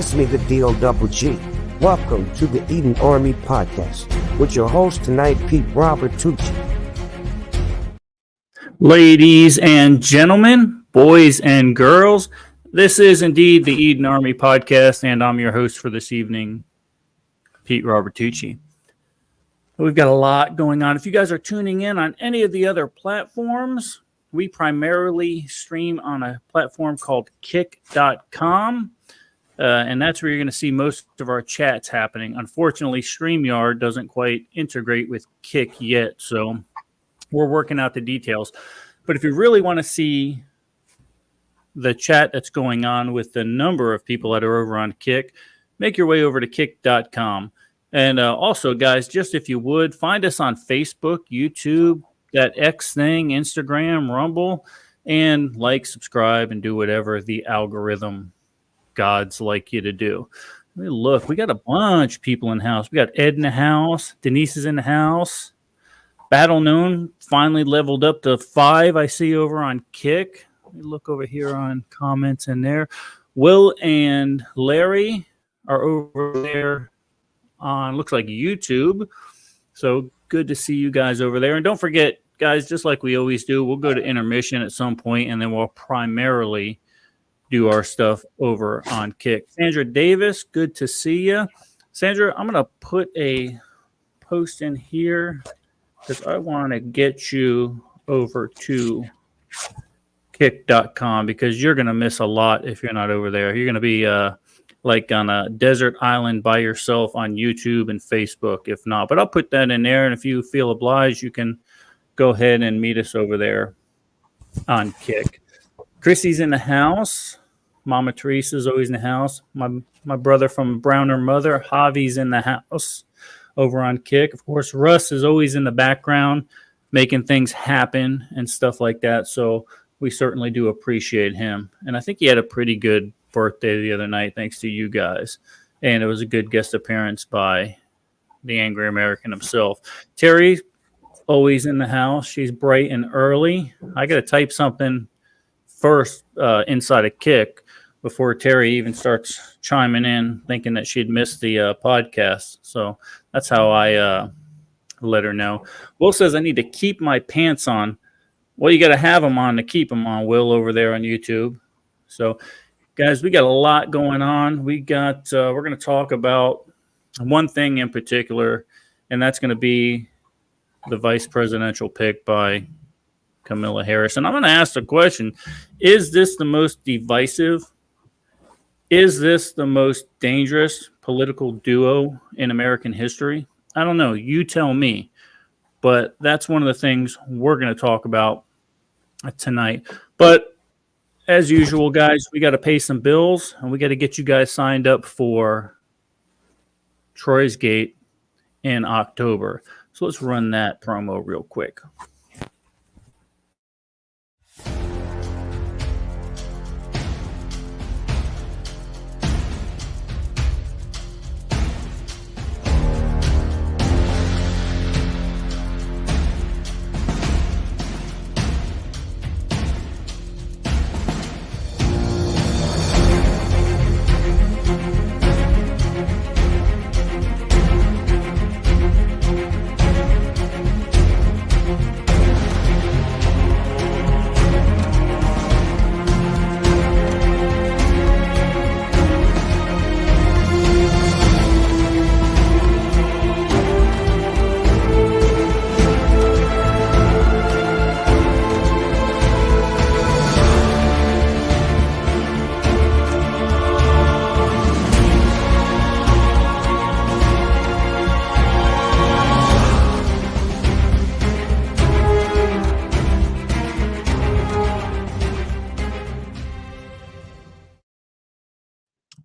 It's me, the D-O-double-G. Welcome to the Eden Army Podcast with your host tonight, Pete Robert Tucci. Ladies and gentlemen, boys and girls, this is indeed the Eden Army Podcast, and I'm your host for this evening, Pete Robert Tucci. We've got a lot going on. If you guys are tuning in on any of the other platforms, we primarily stream on a platform called kick.com. And that's where you're going to see most of our chats happening. Unfortunately, StreamYard doesn't quite integrate with Kick yet, so we're working out the details. But if you really want to see the chat that's going on with the number of people that are over on Kick, make your way over to kick.com. And also, guys, just if you would, find us on Facebook, YouTube, that X thing, Instagram, Rumble, and like, subscribe, and do whatever the algorithm gods like you to do. Look, we got a bunch of people in the house. We got Ed in the house. Denise is in the house. Battle Known finally leveled up to 5, I see over on Kick. Let me look over here on comments in there. Will and Larry are over there on, looks like YouTube. So good to see you guys over there. And don't forget, guys, just like we always do, we'll go to intermission at some point, and then we'll primarily do our stuff over on Kick. Sandra Davis, good to see you. Sandra, I'm going to put a post in here because I want to get you over to kick.com because you're going to miss a lot if you're not over there. You're going to be like on a desert island by yourself on YouTube and Facebook, if not. But I'll put that in there, and if you feel obliged, you can go ahead and meet us over there on Kick. Chrissy's in the house. Mama Teresa's always in the house. My brother from Browner Mother, Javi's in the house over on Kick. Of course, Russ is always in the background making things happen and stuff like that. So we certainly do appreciate him. And I think he had a pretty good birthday the other night, thanks to you guys. And it was a good guest appearance by the Angry American himself. Terry, always in the house. She's bright and early. I got to type something first inside a Kick before Terry even starts chiming in, thinking that she'd missed the podcast. So that's how I let her know. Will says I need to keep my pants on. Well, you got to have them on to keep them on, Will, over there on YouTube. So, guys, we got a lot going on. We're going to talk about one thing in particular, and that's going to be the vice presidential pick by Kamala Harris. And I'm going to ask the question, is this the most divisive? Is this the most dangerous political duo in American history? I don't know. You tell me. But that's one of the things we're going to talk about tonight. But as usual, guys, we got to pay some bills, and we got to get you guys signed up for Troy's Gate in October. So let's run that promo real quick.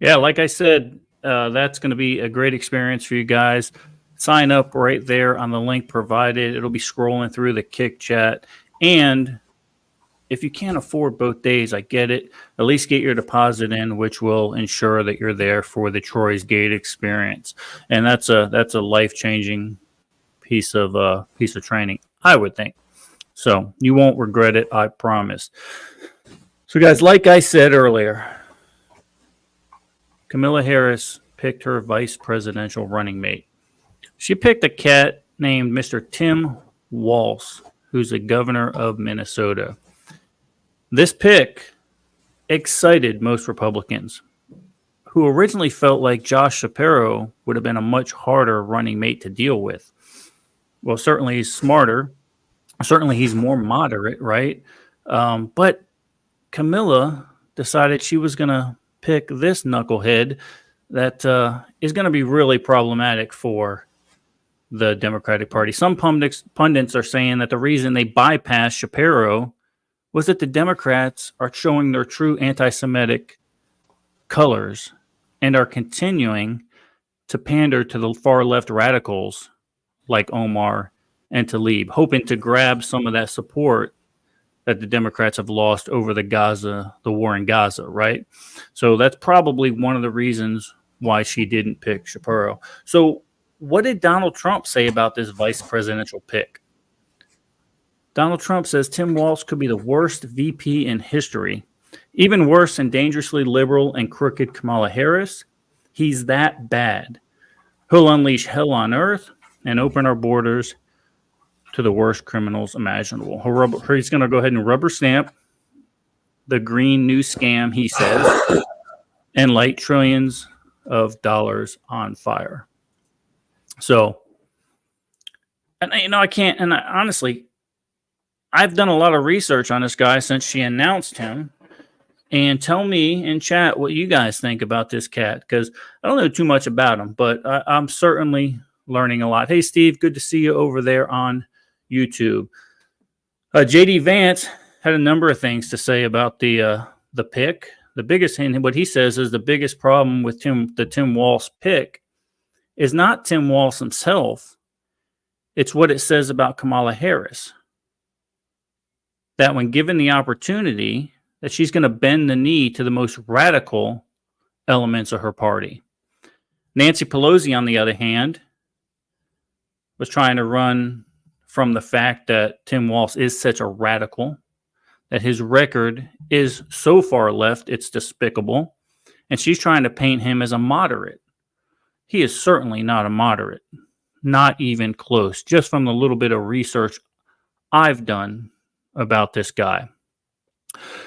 Yeah, like I said, that's going to be a great experience for you guys. Sign up right there on the link provided. It'll be scrolling through the Kick chat. And if you can't afford both days, I get it. At least get your deposit in, which will ensure that you're there for the Troy's Gate experience. And that's a life-changing piece of training, I would think. So you won't regret it, I promise. So guys, like I said earlier, Kamala Harris picked her vice presidential running mate. She picked a cat named Mr. Tim Walz, who's the governor of Minnesota. This pick excited most Republicans, who originally felt like Josh Shapiro would have been a much harder running mate to deal with. Well, certainly he's smarter. Certainly he's more moderate, right? But Camilla decided she was going to pick this knucklehead that is going to be really problematic for the Democratic Party. Some pundits are saying that the reason they bypassed Shapiro was that the Democrats are showing their true anti-Semitic colors and are continuing to pander to the far left radicals like Omar and Tlaib, hoping to grab some of that support that the Democrats have lost over the war in Gaza, right? So that's probably one of the reasons why she didn't pick Shapiro. So what did Donald Trump say about this vice presidential pick? Donald Trump says Tim Walz could be the worst VP in history, even worse than dangerously liberal and crooked Kamala Harris. He's that bad. He'll unleash hell on earth and open our borders to the worst criminals imaginable. He's going to go ahead and rubber stamp the green new scam, he says, and light trillions of dollars on fire. So, and I can't, and honestly, I've done a lot of research on this guy since she announced him. And tell me in chat what you guys think about this cat, because I don't know too much about him, but I'm certainly learning a lot. Hey, Steve, good to see you over there on YouTube. JD Vance had a number of things to say about the pick. The biggest thing, what he says is the biggest problem with the Tim Walz pick is not Tim Walz himself. It's what it says about Kamala Harris. That when given the opportunity, that she's going to bend the knee to the most radical elements of her party. Nancy Pelosi, on the other hand, was trying to run from the fact that Tim Walz is such a radical, that his record is so far left, it's despicable, and she's trying to paint him as a moderate. He is certainly not a moderate, not even close, just from the little bit of research I've done about this guy.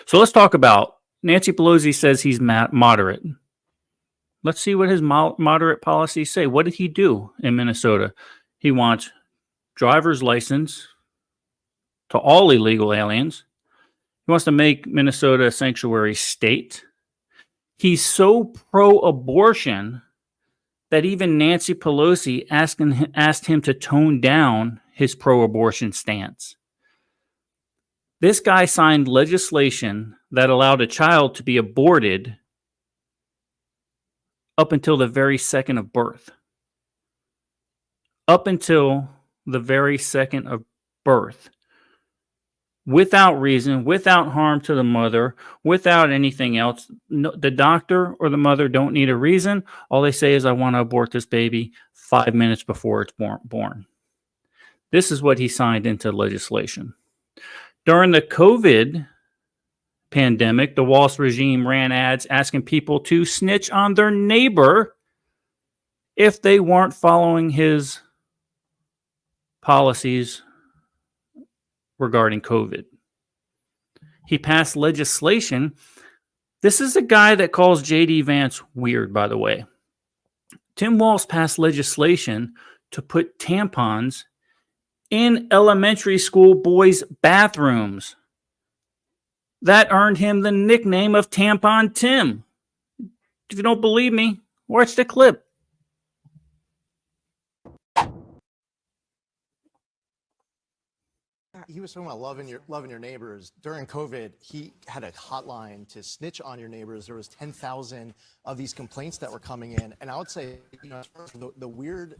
So let's talk about Nancy Pelosi says he's moderate. Let's see what his moderate policies say. What did he do in Minnesota? He wants driver's license to all illegal aliens. He wants to make Minnesota a sanctuary state. He's so pro-abortion that even Nancy Pelosi asked him to tone down his pro-abortion stance. This guy signed legislation that allowed a child to be aborted up until the very second of birth. Up until the very second of birth. Without reason, without harm to the mother, without anything else. No, the doctor or the mother don't need a reason. All they say is, I want to abort this baby 5 minutes before it's born. This is what he signed into legislation. During the COVID pandemic, the Walz regime ran ads asking people to snitch on their neighbor if they weren't following his policies regarding COVID. He passed legislation. This is a guy that calls J.D. Vance weird, by the way. Tim Walz passed legislation to put tampons in elementary school boys' bathrooms. That earned him the nickname of Tampon Tim. If you don't believe me, watch the clip. He was talking about loving your neighbors. During COVID, he had a hotline to snitch on your neighbors. There was 10,000 of these complaints that were coming in. And I would say, as far as the weird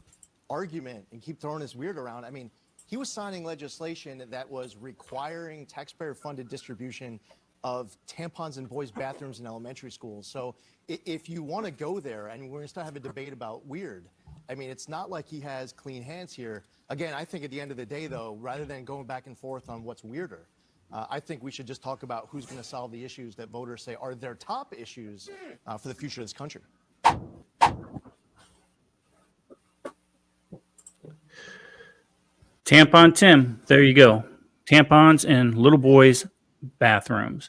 argument, and keep throwing this weird around, I mean, he was signing legislation that was requiring taxpayer-funded distribution of tampons in boys' bathrooms in elementary schools. So if you want to go there, and we're going to start having a debate about weird, I mean, it's not like he has clean hands here. Again, I think at the end of the day, though, rather than going back and forth on what's weirder, I think we should just talk about who's going to solve the issues that voters say are their top issues for the future of this country. Tampon Tim. There you go. Tampons in little boys' bathrooms.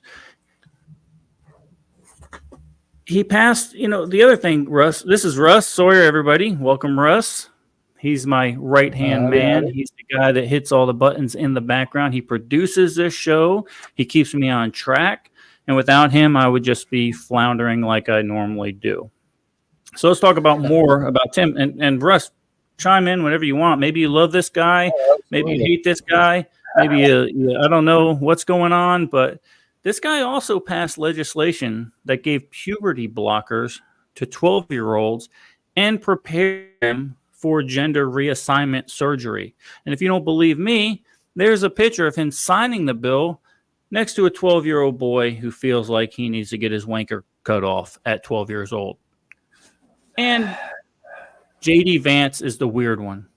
He passed, the other thing, Russ. This is Russ Sawyer, everybody. Welcome, Russ. He's my right-hand man. He's the guy that hits all the buttons in the background. He produces this show. He keeps me on track. And without him, I would just be floundering like I normally do. So let's talk about more about Tim. And Russ, chime in whenever you want. Maybe you love this guy. Maybe you hate this guy. Maybe I don't know what's going on. But this guy also passed legislation that gave puberty blockers to 12-year-olds and prepared them for gender reassignment surgery. And if you don't believe me, there's a picture of him signing the bill next to a 12-year-old boy who feels like he needs to get his wanker cut off at 12 years old. And J.D. Vance is the weird one.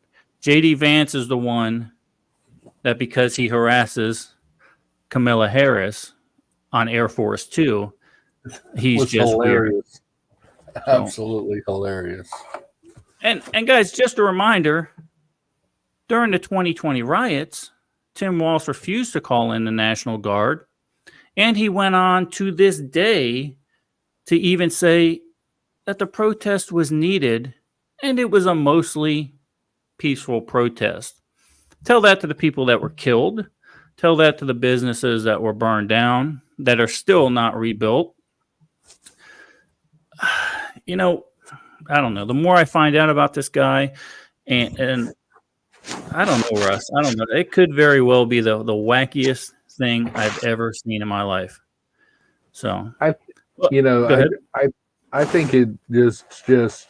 J.D. Vance is the one that, because he harasses Kamala Harris on Air Force Two, he's just hilarious. Weird. Absolutely hilarious. And guys, just a reminder, during the 2020 riots, Tim Walz refused to call in the National Guard, and he went on to this day to even say that the protest was needed, and it was a mostly peaceful protest. Tell that to the people that were killed. Tell that to the businesses that were burned down, that are still not rebuilt. I don't know. The more I find out about this guy, and I don't know, Russ. I don't know. It could very well be the wackiest thing I've ever seen in my life. So, I think it just.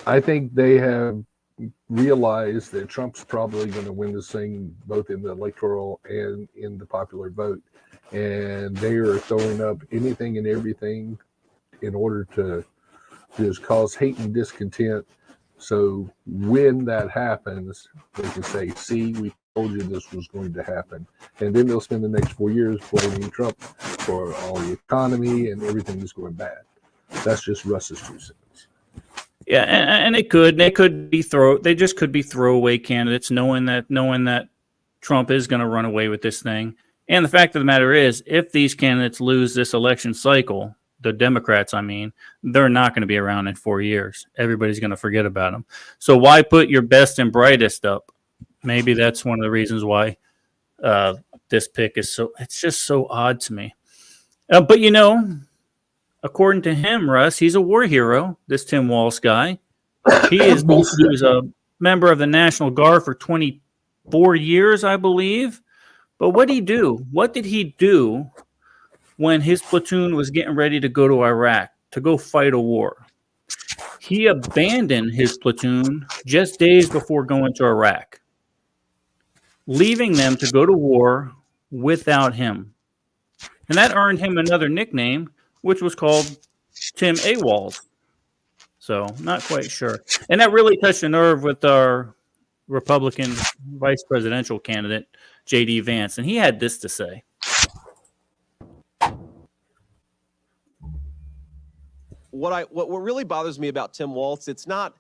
I think they have realized that Trump's probably going to win this thing, both in the electoral and in the popular vote, and they are throwing up anything and everything in order to just cause hate and discontent. So when that happens, they can say, see, we told you this was going to happen. And then they'll spend the next 4 years blaming Trump for all the economy and everything that's going bad. That's just Russ's 2 cents. Yeah, and they could be throwaway candidates, knowing that Trump is going to run away with this thing. And the fact of the matter is, if these candidates lose this election cycle, the Democrats, they're not going to be around in 4 years. Everybody's going to forget about them. So why put your best and brightest up? Maybe that's one of the reasons why this pick is it's just so odd to me. But according to him, Russ, he's a war hero, this Tim Walz guy. He was a member of the National Guard for 24 years, I believe. But what did he do? What did he do when his platoon was getting ready to go to Iraq to go fight a war? He abandoned his platoon just days before going to Iraq, leaving them to go to war without him. And that earned him another nickname, which was called Tim A. Walz. So, not quite sure. And that really touched a nerve with our Republican vice presidential candidate, J.D. Vance. And he had this to say. What really bothers me about Tim Walz, it's not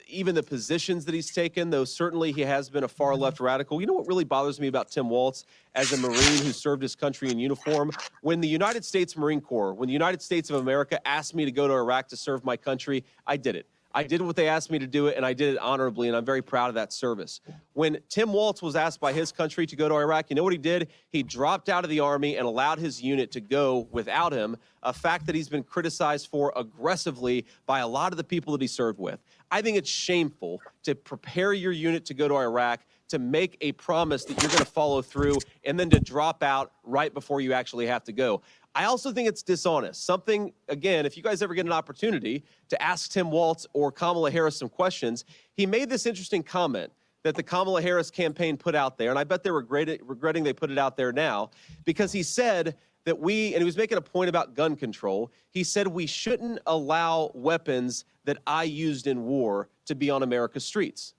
even the positions that he's taken, though certainly he has been a far left radical. You know what really bothers me about Tim Walz as a Marine who served his country in uniform? When the United States Marine Corps, when the United States of America asked me to go to Iraq to serve my country, I did it. I did what they asked me to do it, and I did it honorably, and I'm very proud of that service. When Tim Walz was asked by his country to go to Iraq, you know what he did? He dropped out of the Army and allowed his unit to go without him, a fact that he's been criticized for aggressively by a lot of the people that he served with. I think it's shameful to prepare your unit to go to Iraq, to make a promise that you're going to follow through, and then to drop out right before you actually have to go. I also think it's dishonest. Something, again, if you guys ever get an opportunity to ask Tim Walz or Kamala Harris some questions, he made this interesting comment that the Kamala Harris campaign put out there, and I bet they're regretting they put it out there now, because he said that and he was making a point about gun control, he said we shouldn't allow weapons that I used in war to be on America's streets.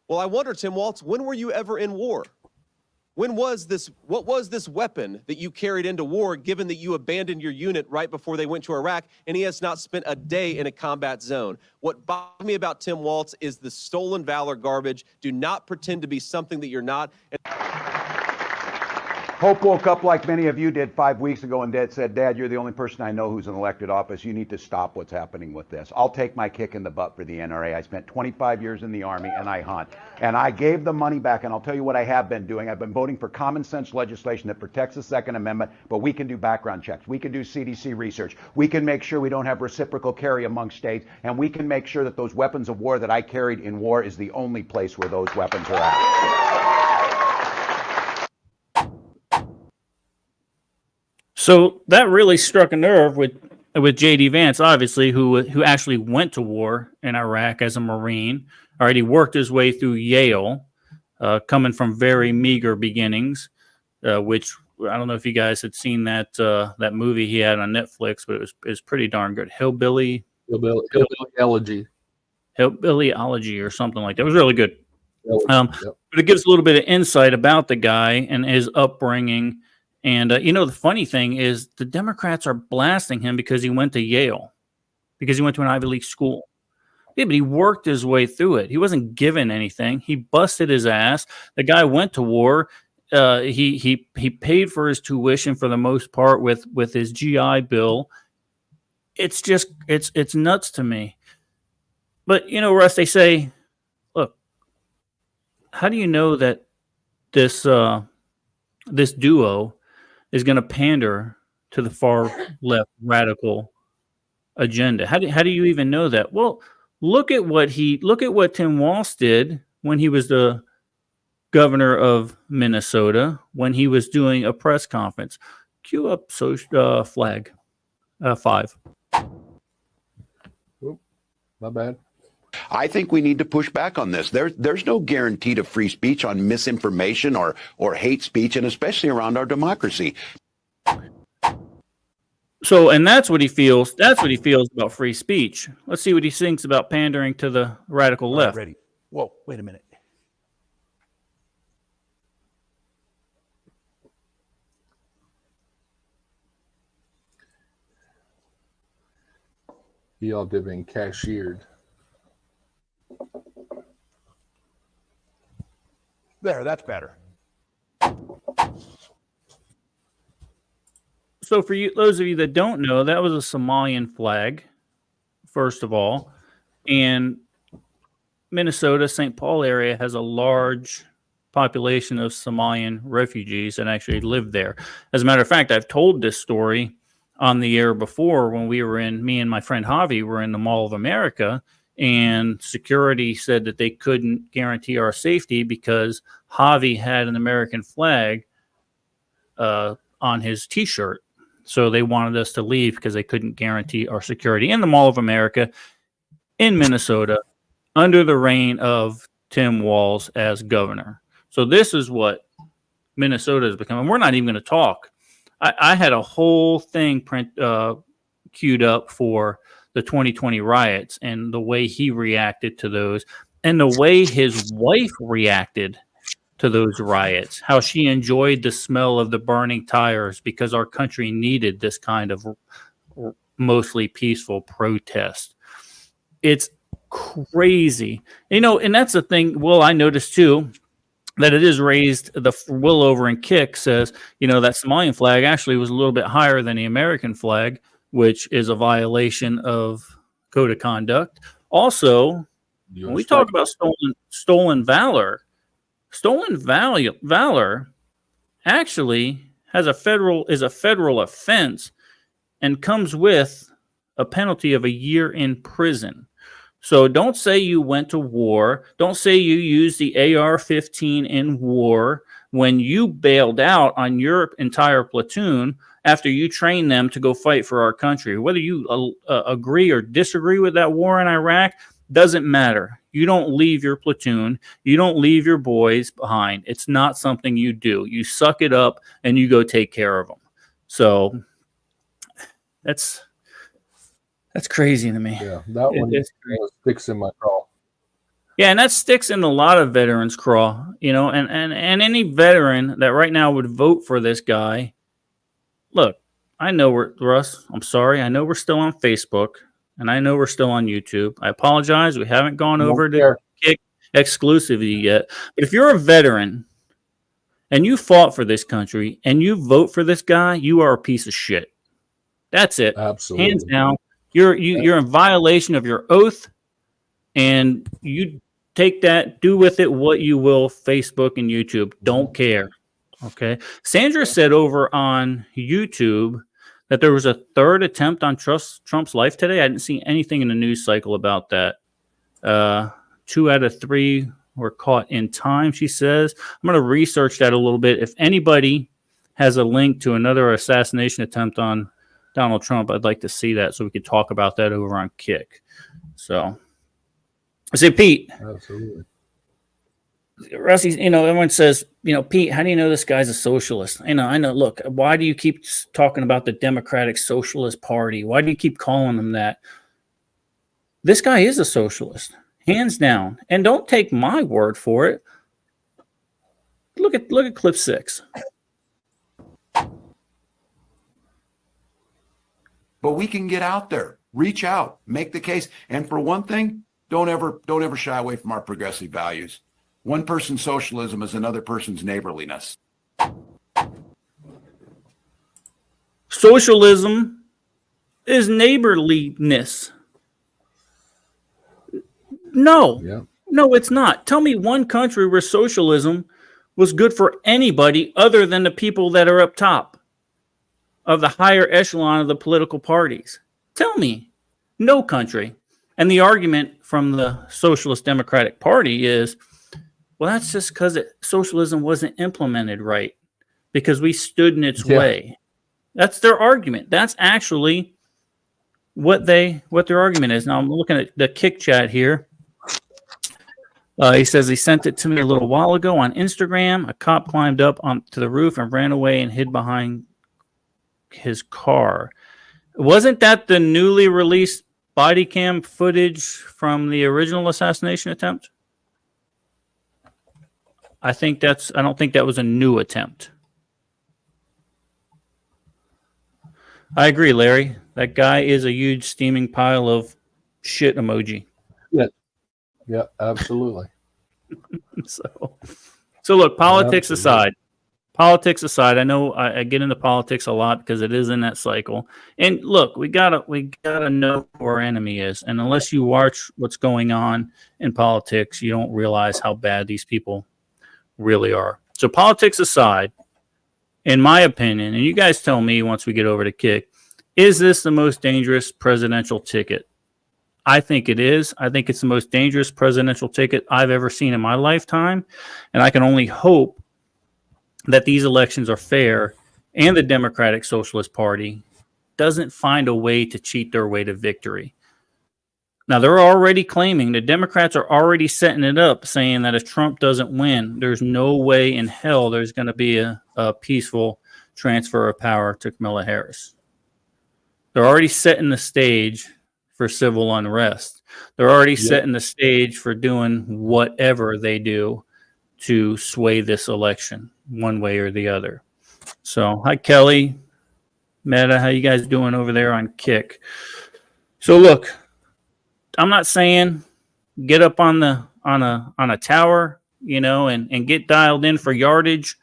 Well, I wonder, Tim Walz, when were you ever in war? What was this weapon that you carried into war, given that you abandoned your unit right before they went to Iraq, and he has not spent a day in a combat zone? What bothers me about Tim Walz is the stolen valor garbage. Do not pretend to be something that you're not. Hope woke up like many of you did 5 weeks ago and said, Dad, you're the only person I know who's in elected office. You need to stop what's happening with this. I'll take my kick in the butt for the NRA. I spent 25 years in the Army and I hunt. And I gave the money back, and I'll tell you what I have been doing. I've been voting for common sense legislation that protects the Second Amendment, but we can do background checks. We can do CDC research. We can make sure we don't have reciprocal carry among states, and we can make sure that those weapons of war that I carried in war is the only place where those weapons are at. So that really struck a nerve with J.D. Vance, obviously, who actually went to war in Iraq as a Marine. All right, he worked his way through Yale, coming from very meager beginnings, which I don't know if you guys had seen that movie he had on Netflix, but it was pretty darn good. Hillbilly Elegy or something like that. It was really good. Yep. But it gives a little bit of insight about the guy and his upbringing. And, the funny thing is the Democrats are blasting him because he went to Yale, because he went to an Ivy League school. Yeah, but he worked his way through it. He wasn't given anything. He busted his ass. The guy went to war. He paid for his tuition for the most part with his GI Bill. It's just it's nuts to me. But Russ, they say, look, how do you know that this duo is going to pander to the far left radical agenda? How do you even know that? Well, look at what Tim Walz did when he was the governor of Minnesota, when he was doing a press conference. Cue up flag 5. Oop, my bad. I think we need to push back on this. There's no guarantee to free speech on misinformation or hate speech, and especially around our democracy. So, and that's what he feels. That's what he feels about free speech. Let's see what he thinks about pandering to the radical left. Ready. Whoa, wait a minute. He ought to have been cashiered. There, that's better. So for you, those of you that don't know, that was a Somalian flag, first of all. And Minnesota, St. Paul area has a large population of Somalian refugees that actually live there. As a matter of fact, I've told this story on the air before when me and my friend Javi were in the Mall of America, and security said that they couldn't guarantee our safety because Javi had an American flag on his T-shirt. So they wanted us to leave because they couldn't guarantee our security in the Mall of America in Minnesota under the reign of Tim Walz as governor. So this is what Minnesota has become. And we're not even going to talk. I had a whole thing queued up for the 2020 riots and the way he reacted to those and the way his wife reacted to those riots, how she enjoyed the smell of the burning tires because our country needed this kind of mostly peaceful protest. It's crazy. And that's the thing. Well, I noticed too that it is raised. The Will Over and Kick says, that Somalian flag actually was a little bit higher than the American flag, which is a violation of code of conduct. Also, when we talk about stolen valor actually is a federal offense and comes with a penalty of a year in prison. So don't say you went to war. Don't say you used the AR-15 in war when you bailed out on your entire platoon after you trained them to go fight for our country. Whether you agree or disagree with that war in Iraq doesn't matter. You don't leave your platoon. You don't leave your boys behind. It's not something you do. You suck it up and you go take care of them. So that's crazy to me. Yeah, that one sticks in my craw. Yeah, and that sticks in a lot of veterans' craw, you know, and any veteran that right now would vote for this guy. Look, I know Russ. I'm sorry. I know we're still on Facebook, and I know we're still on YouTube. I apologize. We haven't gone Don't over to care. Kick exclusively yet. But if you're a veteran and you fought for this country and you vote for this guy, you are a piece of shit. That's it. Absolutely. Hands down. You're in violation of your oath, and you take that, do with it what you will. Facebook and YouTube, don't care. Okay. Sandra said over on YouTube that there was a third attempt on Trump's life today. I didn't see anything in the news cycle about that. 2 out of 3 were caught in time, she says. I'm going to research that a little bit. If anybody has a link to another assassination attempt on Donald Trump, I'd like to see that so we could talk about that over on Kick. So, I say, Pete. Absolutely. Rusty, you know, everyone says, you know, Pete, how do you know this guy's a socialist? I know. Look, why do you keep talking about the Democratic Socialist Party? Why do you keep calling them that? This guy is a socialist, hands down. And don't take my word for it. Look at clip 6. But we can get out there, reach out, make the case. And for one thing, don't ever shy away from our progressive values. One person's socialism is another person's neighborliness. Socialism is neighborliness. No, Yeah. no, it's not. Tell me one country where socialism was good for anybody other than the people that are up top of the higher echelon of the political parties. Tell me. No country. And the argument from the Socialist Democratic Party is, well, that's just because socialism wasn't implemented right, because we stood in its way. That's their argument. That's actually what their argument is. Now I'm looking at the Kick chat here. He says he sent it to me a little while ago on Instagram. A cop climbed up onto the roof and ran away and hid behind his car. Wasn't that the newly released body cam footage from the original assassination attempt? I don't think that was a new attempt. I agree, Larry. That guy is a huge steaming pile of shit emoji. Yeah, absolutely. So look, politics aside, I know I get into politics a lot because it is in that cycle. And look, we gotta know who our enemy is. And unless you watch what's going on in politics, you don't realize how bad these people really are. So politics aside, in my opinion, and you guys tell me once we get over to Kick, is this the most dangerous presidential ticket? I think it is. I think it's the most dangerous presidential ticket I've ever seen in my lifetime. And I can only hope that these elections are fair and the Democratic Socialist Party doesn't find a way to cheat their way to victory. Now, they're already claiming, the Democrats are already setting it up, saying that if Trump doesn't win, there's no way in hell there's going to be a peaceful transfer of power to Kamala Harris. They're already setting the stage for civil unrest. They're already setting the stage for doing whatever they do to sway this election one way or the other. So, hi, Kelly, Meta, how you guys doing over there on Kick? So, look, I'm not saying get up on a tower, you know, and get dialed in for yardage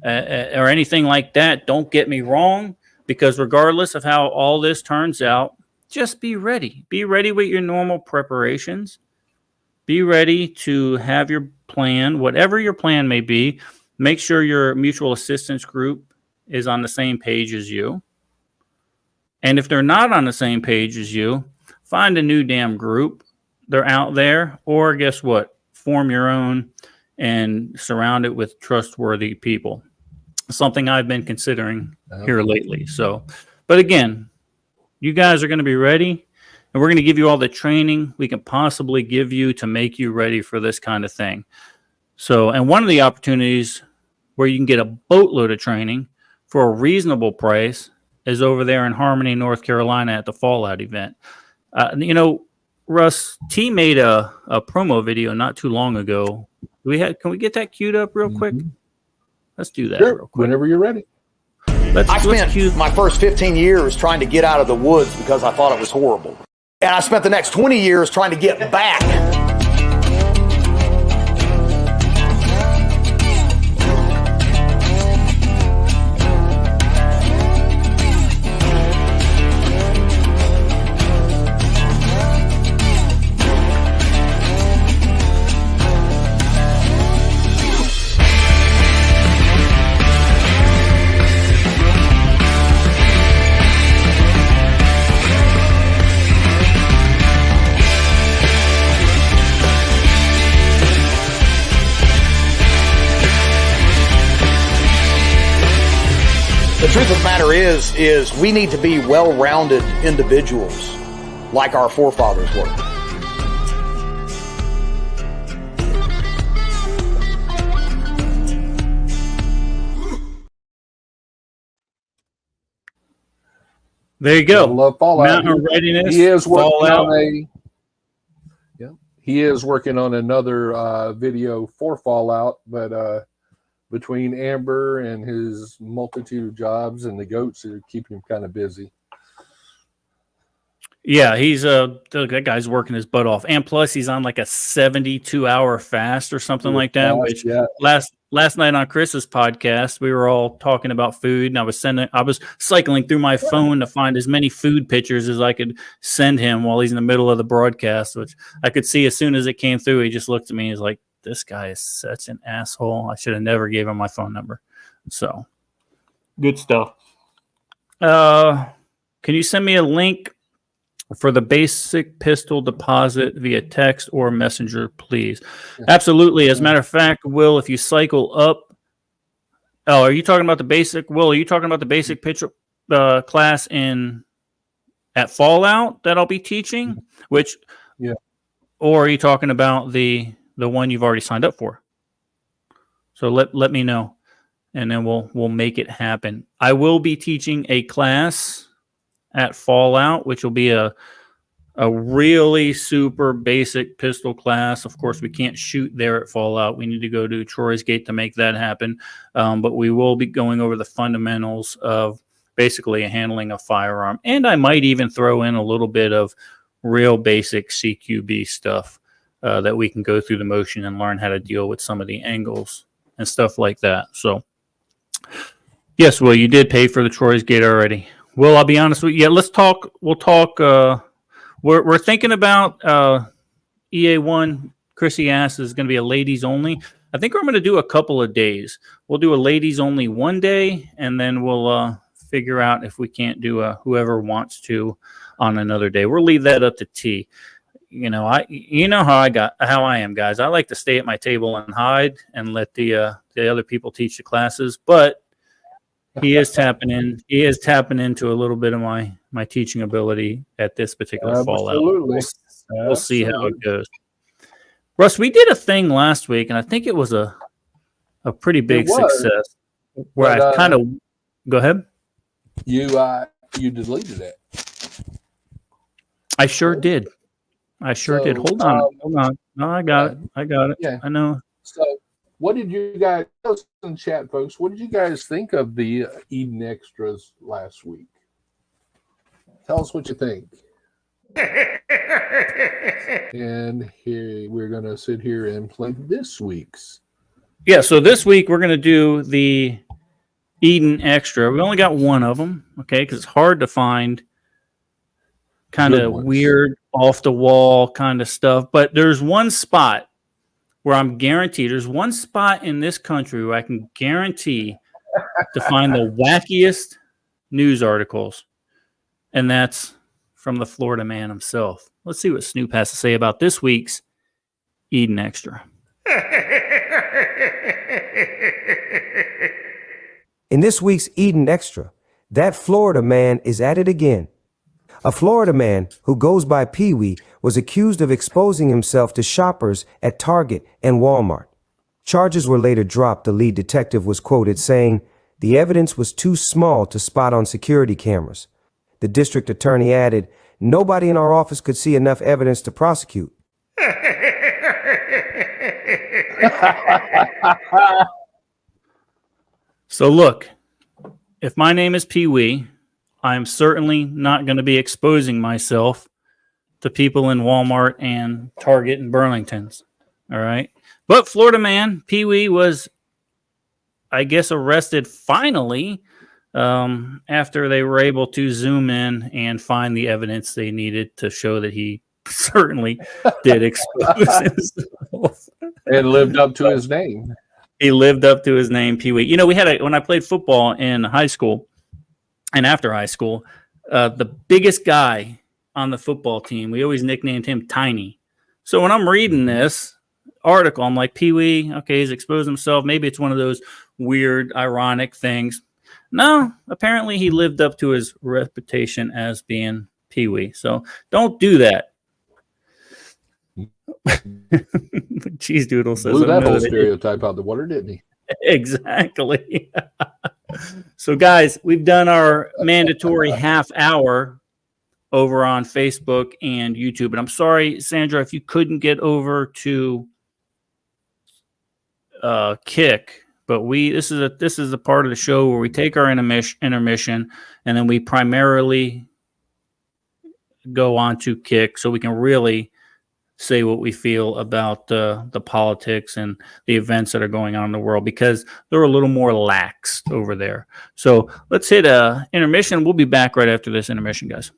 or anything like that. Don't get me wrong, because regardless of how all this turns out, just be ready. Be ready with your normal preparations. Be ready to have your plan, whatever your plan may be. Make sure your mutual assistance group is on the same page as you. And if they're not on the same page as you, find a new damn group. They're out there. Or guess what? Form your own and surround it with trustworthy people. Something I've been considering here lately. So, but again, you guys are going to be ready, and we're going to give you all the training we can possibly give you to make you ready for this kind of thing. So, and one of the opportunities where you can get a boatload of training for a reasonable price is over there in Harmony, North Carolina at the Fallout event. You know, Russ, T made a promo video not too long ago. Can we get that queued up real quick? Let's do that real Sure, quick. whenever you're ready. I spent my first 15 years trying to get out of the woods because I thought it was horrible. And I spent the next 20 years trying to get back. The truth of the matter is we need to be well-rounded individuals like our forefathers were. There you go. I love Fallout. Mountain readiness. He is working Fallout. He is working on another video for Fallout, but between Amber and his multitude of jobs and the goats are keeping him kind of busy. Yeah, that guy's working his butt off, and plus he's on like a 72-hour fast or something like that. Which last night on Chris's podcast, we were all talking about food, and I was cycling through my phone to find as many food pictures as I could send him while he's in the middle of the broadcast. Which I could see as soon as it came through, he just looked at me and he's like, "This guy is such an asshole. I should have never gave him my phone number." So good stuff. Can you send me a link for the basic pistol deposit via text or messenger, please? Absolutely. As a matter of fact, Will, if you cycle up, are you talking about the basic? Will, are you talking about the basic picture class at Fallout that I'll be teaching? Or are you talking about the one you've already signed up for? So let me know, and then we'll make it happen. I will be teaching a class at Fallout, which will be a really super basic pistol class. Of course, we can't shoot there at Fallout. We need to go to Troy's Gate to make that happen. But we will be going over the fundamentals of basically handling a firearm. And I might even throw in a little bit of real basic CQB stuff that we can go through the motion and learn how to deal with some of the angles and stuff like that. So, yes, Will, you did pay for the Troy's Gate already. Well, I'll be honest with you. Yeah, let's talk. We'll talk. We're thinking about EA1. Chrissy asked is going to be a ladies only. I think we're going to do a couple of days. We'll do a ladies only one day, and then we'll figure out if we can't do a whoever wants to on another day. We'll leave that up to T. You know how I am, guys. I like to stay at my table and hide and let the other people teach the classes, but he is tapping into a little bit of my teaching ability at this particular Fallout. We'll see how it goes. Russ, we did a thing last week, and I think it was a pretty big success. Where I kind of go ahead. You deleted it. I sure did. Did. Hold on. No, I got it. Yeah, I know. So, what did you guys in the chat, folks? What did you guys think of the Eden Extras last week? Tell us what you think. And here we're gonna sit here and play this week's. Yeah. So this week we're gonna do the Eden Extra. We only got one of them, okay? Because it's hard to find kind of weird, off the wall kind of stuff. But there's one spot where I'm guaranteed, there's one spot in this country where I can guarantee to find the wackiest news articles. And that's from the Florida man himself. Let's see what Snoop has to say about this week's Eden Extra. In this week's Eden Extra, that Florida man is at it again. A Florida man who goes by Pee-wee was accused of exposing himself to shoppers at Target and Walmart. Charges were later dropped. The lead detective was quoted saying, "The evidence was too small to spot on security cameras." The district attorney added, nobody in our office could see enough evidence to prosecute. So look, if my name is Pee Wee, I'm certainly not going to be exposing myself to people in Walmart and Target and Burlington's. All right. But Florida man, Pee Wee, was, I guess, arrested finally after they were able to zoom in and find the evidence they needed to show that he certainly did expose himself. And lived up to his name. He lived up to his name, Pee Wee. You know, when I played football in high school and after high school, the biggest guy on the football team, we always nicknamed him Tiny. So when I'm reading this article, I'm like, Pee Wee, okay, he's exposed himself. Maybe it's one of those weird, ironic things. No, apparently he lived up to his reputation as being Pee Wee. So don't do that. Cheese Doodle says, Blew that whole stereotype out the water, didn't he? Exactly. So, guys, we've done our mandatory half hour over on Facebook and YouTube. And I'm sorry, Sandra, if you couldn't get over to Kick, but this is a part of the show where we take our intermission and then we primarily go on to Kick so we can really say what we feel about the politics and the events that are going on in the world, because they're a little more laxed over there. So let's hit a intermission. We'll be back right after this intermission, guys.